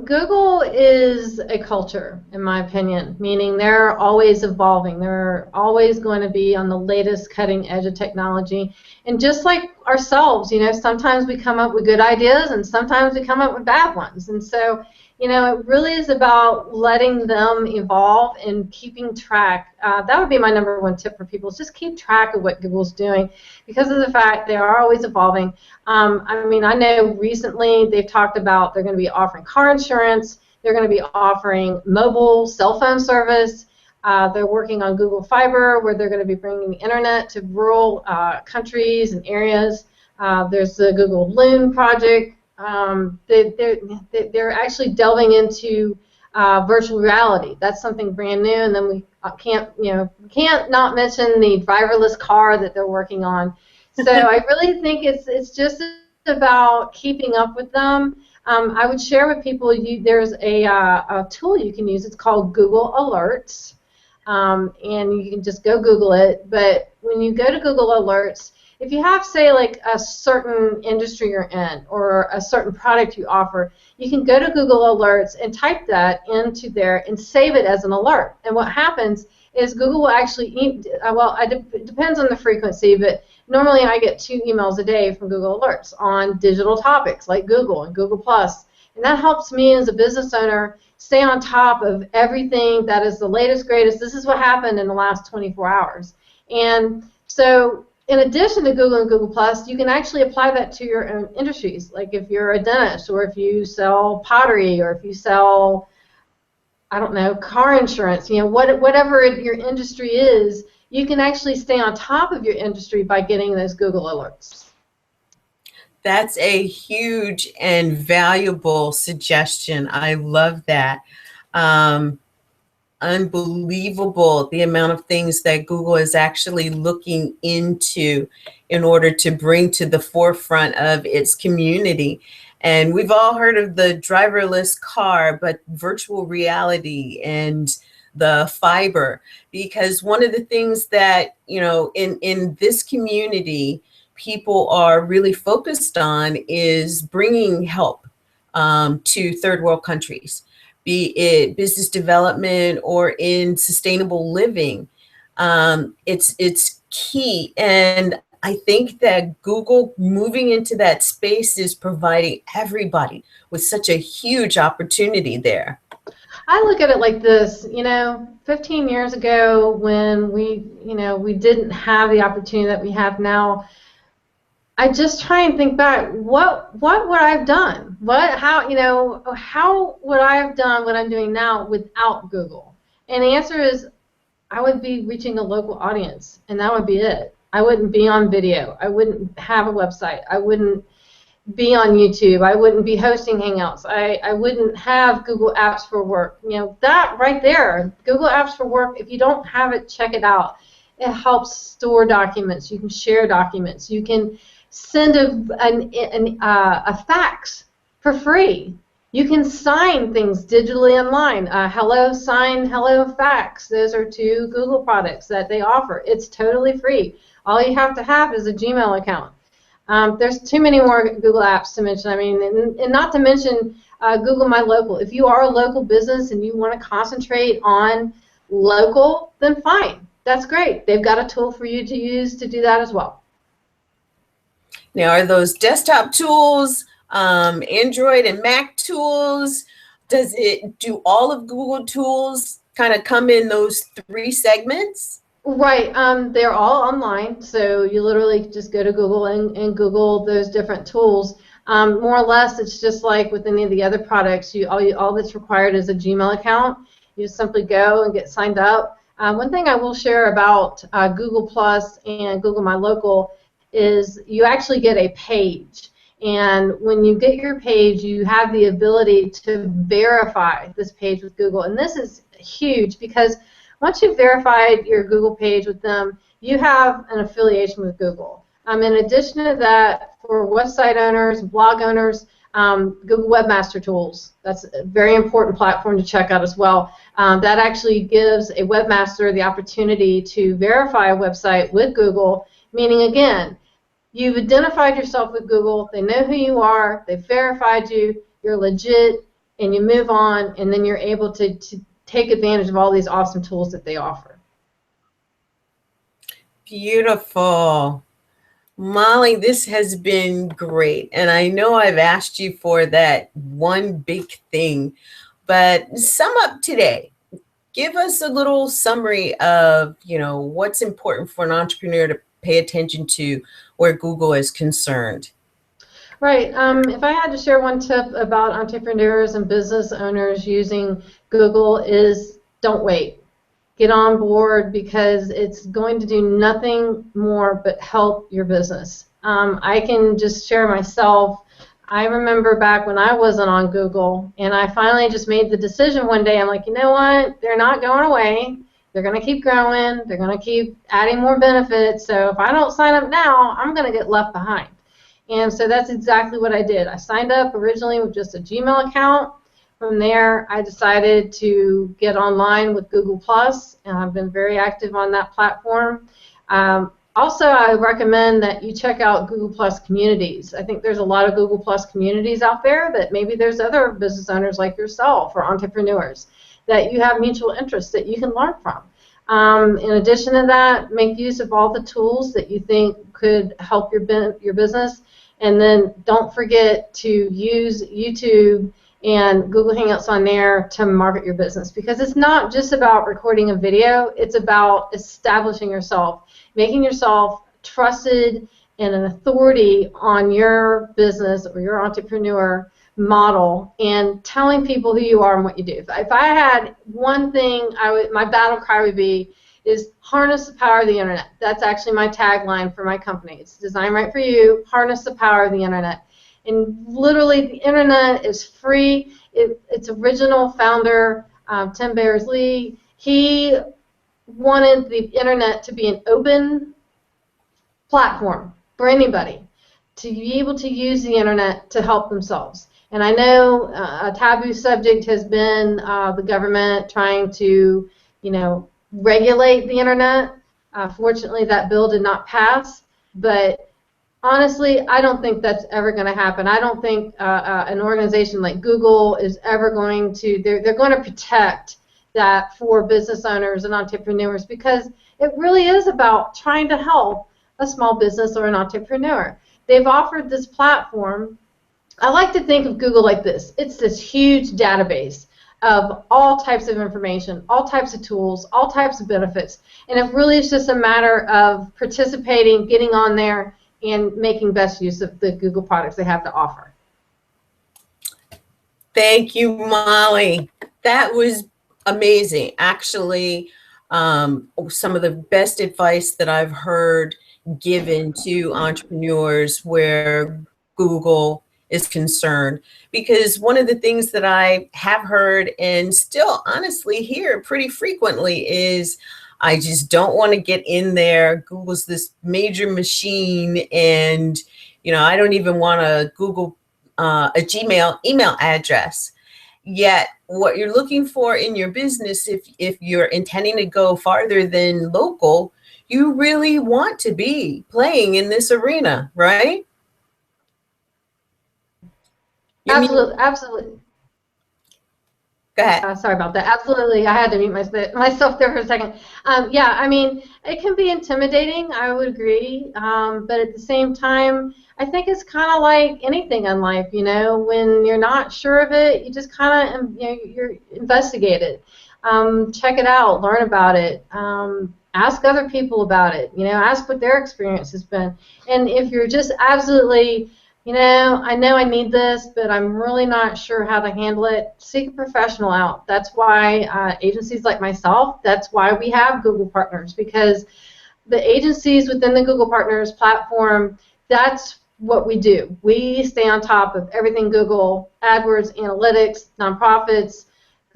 Google is a culture, in my opinion, meaning they're always evolving. They're always going to be on the latest cutting edge of technology. And just like ourselves, sometimes we come up with good ideas and sometimes we come up with bad ones. And so, it really is about letting them evolve and keeping track. That would be my number one tip for people, is just keep track of what Google's doing, because of the fact they are always evolving. I know recently they've talked about they're going to be offering car insurance, they're going to be offering mobile cell phone service, they're working on Google Fiber, where they're going to be bringing the internet to rural countries and areas. There's the Google Loon project. They're actually delving into virtual reality. That's something brand new. And then we can't not mention the driverless car that they're working on. So I really think it's just about keeping up with them. I would share with people, there's a tool you can use. It's called Google Alerts, and you can just go Google it. But when you go to Google Alerts, if you have, say, like a certain industry you're in or a certain product you offer, you can go to Google Alerts and type that into there and save it as an alert. And what happens is Google will actually, it depends on the frequency, but normally I get 2 emails a day from Google Alerts on digital topics like Google and Google+. And that helps me as a business owner stay on top of everything that is the latest, greatest. This is what happened in the last 24 hours. And so in addition to Google and Google+, you can actually apply that to your own industries. Like if you're a dentist, or if you sell pottery, or if you sell, I don't know, car insurance, whatever your industry is, you can actually stay on top of your industry by getting those Google alerts. That's a huge and valuable suggestion. I love that. Unbelievable the amount of things that Google is actually looking into in order to bring to the forefront of its community. And we've all heard of the driverless car, but virtual reality and the fiber, because one of the things that, in this community, people are really focused on is bringing help to third world countries, be it business development or in sustainable living. It's key. And I think that Google moving into that space is providing everybody with such a huge opportunity there. I look at it like this, 15 years ago when we didn't have the opportunity that we have now, I just try and think back, what would I have done? How would I have done what I'm doing now without Google? And the answer is, I would be reaching a local audience, and that would be it. I wouldn't be on video. I wouldn't have a website. I wouldn't be on YouTube. I wouldn't be hosting Hangouts. I wouldn't have Google Apps for Work. That right there, Google Apps for Work, if you don't have it, check it out. It helps store documents. You can share documents. You can send a fax for free. You can sign things digitally online. Hello Sign, Hello Fax. Those are 2 Google products that they offer. It's totally free. All you have to have is a Gmail account. There's too many more Google apps to mention. And not to mention Google My Local. If you are a local business and you want to concentrate on local, then fine. That's great. They've got a tool for you to use to do that as well. Now, are those desktop tools, Android and Mac tools? Do all of Google tools kind of come in those 3 segments? Right. They're all online, so you literally just go to Google and Google those different tools. More or less, it's just like with any of the other products. All that's required is a Gmail account. You just simply go and get signed up. One thing I will share about Google Plus and Google My Local is you actually get a page. And when you get your page, you have the ability to verify this page with Google. And this is huge because Once you've verified your Google page with them, you have an affiliation with Google. In addition to that, for website owners, blog owners, Google Webmaster Tools, that's a very important platform to check out as well. That actually gives a webmaster the opportunity to verify a website with Google, meaning, again, you've identified yourself with Google, they know who you are, they've verified you, you're legit, and you move on, and then you're able to take advantage of all these awesome tools that they offer. Beautiful. Molly, this has been great, and I know I've asked you for that one big thing, but sum up today. Give us a little summary of, what's important for an entrepreneur to pay attention to where Google is concerned. Right. If I had to share one tip about entrepreneurs and business owners using Google is don't wait. Get on board, because it's going to do nothing more but help your business. I can just share myself. I remember back when I wasn't on Google, and I finally just made the decision one day. I'm like, you know what? They're not going away. They're going to keep growing. They're going to keep adding more benefits. So if I don't sign up now, I'm going to get left behind. And so that's exactly what I did. I signed up originally with just a Gmail account. From there, I decided to get online with Google+, and I've been very active on that platform. Also, I recommend that you check out Google+ communities. I think there's a lot of Google+ communities out there that maybe there's other business owners like yourself or entrepreneurs that you have mutual interests that you can learn from. In addition to that, make use of all the tools that you think could help your business. And then don't forget to use YouTube and Google Hangouts on there to market your business, because it's not just about recording a video, it's about establishing yourself, making yourself trusted and an authority on your business or your entrepreneur model, and telling people who you are and what you do. If I had one thing, my battle cry would be is harness the power of the internet. That's actually my tagline for my company. It's Design Right for You, harness the power of the internet. And literally, the internet is free. Its original founder, Tim Berners-Lee, he wanted the internet to be an open platform for anybody to be able to use the internet to help themselves. And I know a taboo subject has been the government trying to, regulate the internet. Fortunately, that bill did not pass, but honestly, I don't think that's ever going to happen. I don't think an organization like Google is ever going to, they're going to protect that for business owners and entrepreneurs, because it really is about trying to help a small business or an entrepreneur. They've offered this platform. I like to think of Google like this. It's this huge database of all types of information, all types of tools, all types of benefits, and it really is just a matter of participating, getting on there, and making best use of the Google products they have to offer. Thank you, Molly. That was amazing. Actually, some of the best advice that I've heard given to entrepreneurs where Google is concerned, because one of the things that I have heard and still honestly hear pretty frequently is, I just don't want to get in there. Google's this major machine, and I don't even want to Google a Gmail email address. Yet what you're looking for in your business, if you're intending to go farther than local, you really want to be playing in this arena, right? Absolutely. Go ahead. Sorry about that. Absolutely, I had to mute myself there for a second. Yeah, I mean, it can be intimidating, I would agree, but at the same time, I think it's kind of like anything in life, when you're not sure of it, you just kind of, you investigate it. Check it out, learn about it, ask other people about it, ask what their experience has been. And if you're just absolutely, I know I need this, but I'm really not sure how to handle it, seek a professional out. That's why agencies like myself, that's why we have Google Partners, because the agencies within the Google Partners platform, that's what we do. We stay on top of everything Google, AdWords, analytics, nonprofits,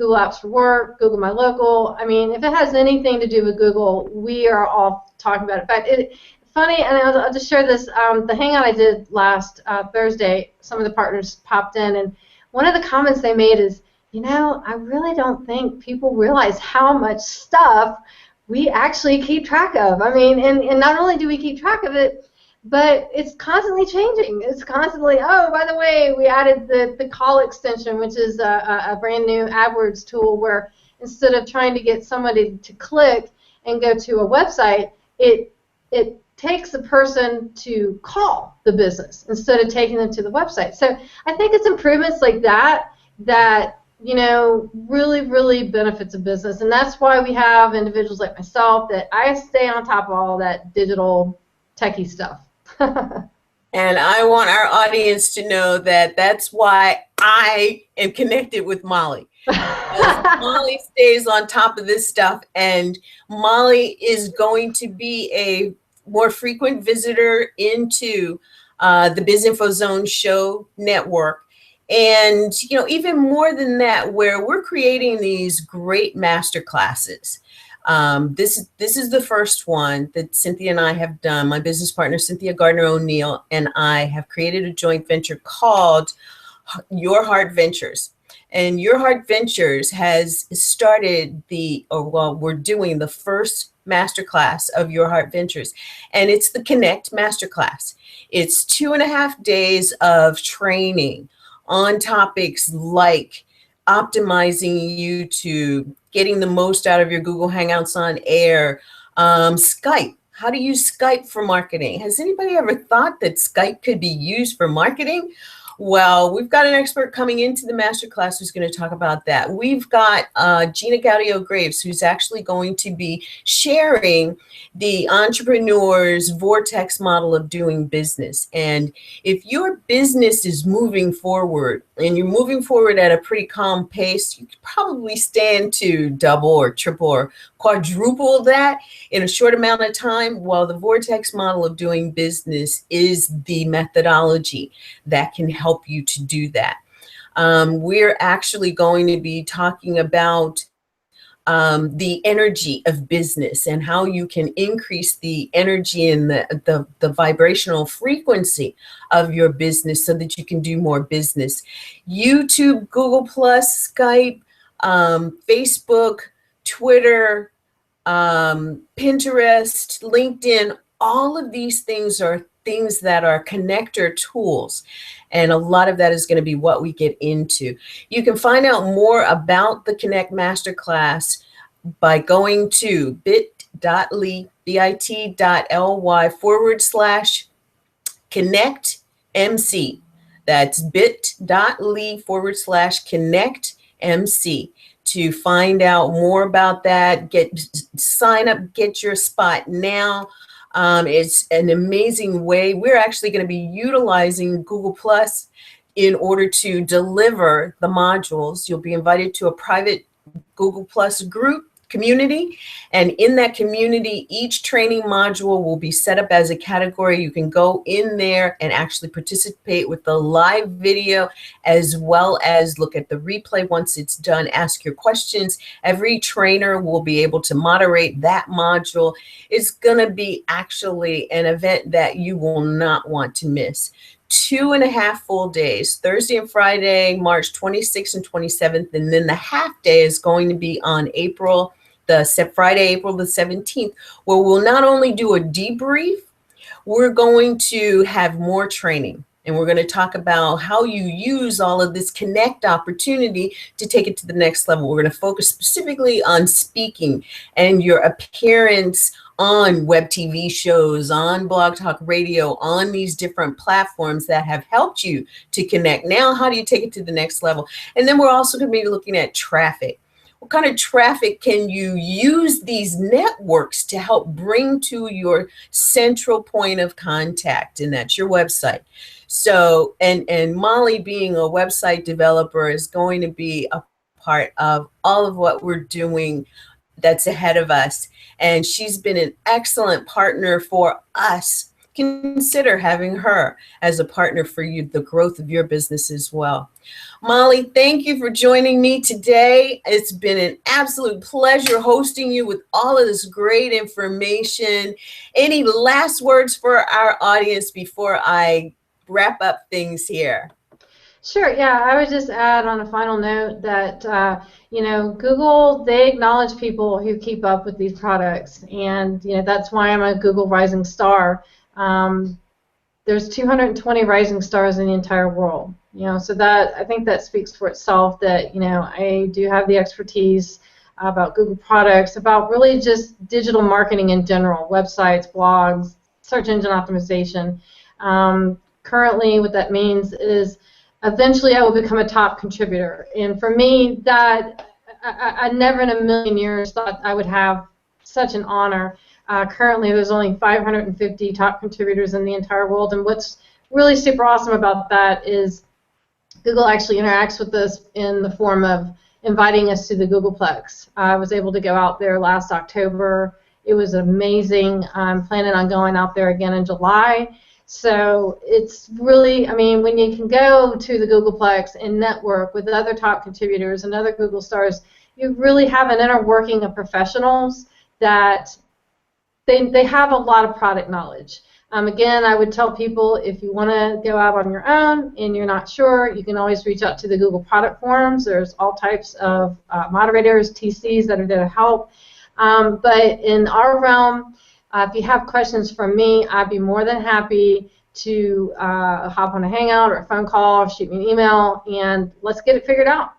Google Apps for Work, Google My Local. I mean, if it has anything to do with Google, we are all talking about it. In fact, funny, and I'll just share this. The Hangout I did last Thursday, some of the partners popped in, and one of the comments they made is, I really don't think people realize how much stuff we actually keep track of. I mean, and not only do we keep track of it, but it's constantly changing. It's constantly, oh, by the way, we added the call extension, which is a brand new AdWords tool where instead of trying to get somebody to click and go to a website, it takes the person to call the business instead of taking them to the website. So I think it's improvements like that really, really benefits a business. And that's why we have individuals like myself that I stay on top of all that digital techie stuff. And I want our audience to know that that's why I am connected with Molly. Molly stays on top of this stuff, and Molly is going to be a more frequent visitor into the Biz Info Zone show network. And, even more than that, where we're creating these great master classes. This is the first one that Cynthia and I have done. My business partner, Cynthia Gardner O'Neill, and I have created a joint venture called Your Heart Ventures. And Your Heart Ventures has started we're doing the first masterclass of Your Heart Ventures. And it's the Connect Masterclass. It's 2.5 days of training on topics like optimizing YouTube, getting the most out of your Google Hangouts on air, Skype, how to use Skype for marketing. Has anybody ever thought that Skype could be used for marketing? Well, we've got an expert coming into the masterclass who's going to talk about that. We've got Gina Gaudio-Graves, who's actually going to be sharing the entrepreneur's vortex model of doing business. And if your business is moving forward and you're moving forward at a pretty calm pace, you could probably stand to double or triple or quadruple that in a short amount of time. Well, the vortex model of doing business is the methodology that can help you to do that. We're actually going to be talking about the energy of business and how you can increase the energy and the vibrational frequency of your business so that you can do more business. YouTube, Google+, Skype, Facebook, Twitter, Pinterest, LinkedIn, all of these things are things that are connector tools. And a lot of that is going to be what we get into. You can find out more about the Connect Masterclass by going to bit.ly/ConnectMC. That's bit.ly/ConnectMC to find out more about that. Sign up, get your spot now. It's an amazing way. We're actually going to be utilizing Google Plus in order to deliver the modules. You'll be invited to a private Google Plus group community, and in that community, each training module will be set up as a category. You can go in there and actually participate with the live video, as well as look at the replay once it's done, ask your questions. Every trainer will be able to moderate that module. It's gonna be actually an event that you will not want to miss. 2.5 full days, Thursday and Friday, March 26th and 27th, and then the half day is going to be on Friday, April the 17th, where we'll not only do a debrief, we're going to have more training. And we're going to talk about how you use all of this Connect opportunity to take it to the next level. We're going to focus specifically on speaking and your appearance on web TV shows, on Blog Talk Radio, on these different platforms that have helped you to connect. Now, how do you take it to the next level? And then we're also going to be looking at traffic. What kind of traffic can you use these networks to help bring to your central point of contact? And that's your website. So, and Molly, being a website developer, is going to be a part of all of what we're doing that's ahead of us. And she's been an excellent partner for us consider having her as a partner for you, the growth of your business as well. Molly, thank you for joining me today. It's been an absolute pleasure hosting you with all of this great information. Any last words for our audience before I wrap up things here? Sure. Yeah, I would just add on a final note that Google, they acknowledge people who keep up with these products, and that's why I'm a Google Rising Star. There's 220 rising stars in the entire world. So that, I think that speaks for itself. That I do have the expertise about Google products, about really just digital marketing in general, websites, blogs, search engine optimization. Currently, what that means is eventually I will become a top contributor. And for me, that I never in a million years thought I would have such an honor. Currently, there's only 550 top contributors in the entire world. And what's really super awesome about that is Google actually interacts with us in the form of inviting us to the Googleplex. I was able to go out there last October. It was amazing. I'm planning on going out there again in July. So it's really, I mean, when you can go to the Googleplex and network with other top contributors and other Google stars, you really have an inner working of professionals that they have a lot of product knowledge. Again, I would tell people, if you want to go out on your own and you're not sure, you can always reach out to the Google product forums. There's all types of moderators, TCs that are there to help. But in our realm, if you have questions from me, I'd be more than happy to hop on a Hangout or a phone call, or shoot me an email, and let's get it figured out.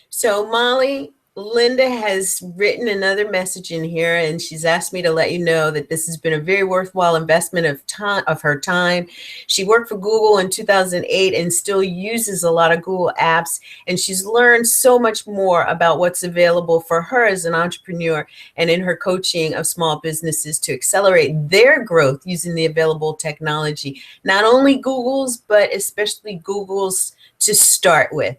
So, Molly, Linda has written another message in here, and she's asked me to let you know that this has been a very worthwhile investment of her time. She worked for Google in 2008 and still uses a lot of Google apps, and she's learned so much more about what's available for her as an entrepreneur and in her coaching of small businesses to accelerate their growth using the available technology. Not only Google's, but especially Google's to start with.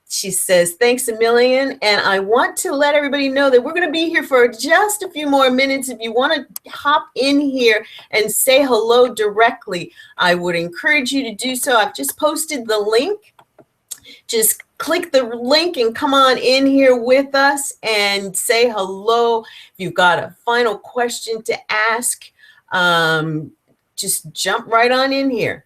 She says, thanks a million, and I want to let everybody know that we're going to be here for just a few more minutes. If you want to hop in here and say hello directly, I would encourage you to do so. I've just posted the link. Just click the link and come on in here with us and say hello. If you've got a final question to ask, just jump right on in here.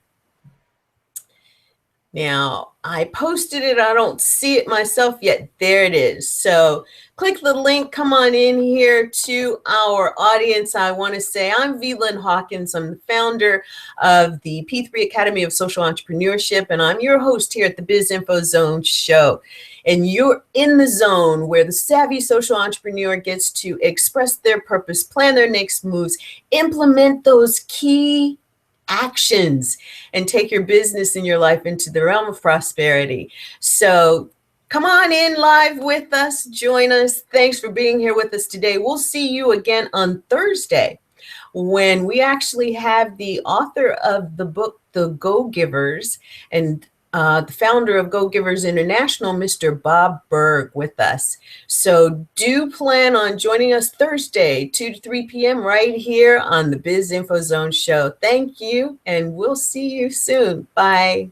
Now, I posted it. I don't see it myself yet. There it is. So click the link. Come on in here to our audience. I want to say I'm Lynn Hawkins. I'm the founder of the P3 Academy of Social Entrepreneurship, and I'm your host here at the Biz Info Zone show. And you're in the zone where the savvy social entrepreneur gets to express their purpose, plan their next moves, implement those key actions, and take your business and your life into the realm of prosperity. So come on in live with us. Join us. Thanks for being here with us today. We'll see you again on Thursday when we actually have the author of the book, The Go-Givers, and the founder of Go-Givers International, Mr. Bob Berg, with us. So do plan on joining us Thursday, 2 to 3 p.m. right here on the Biz Info Zone show. Thank you, and we'll see you soon. Bye.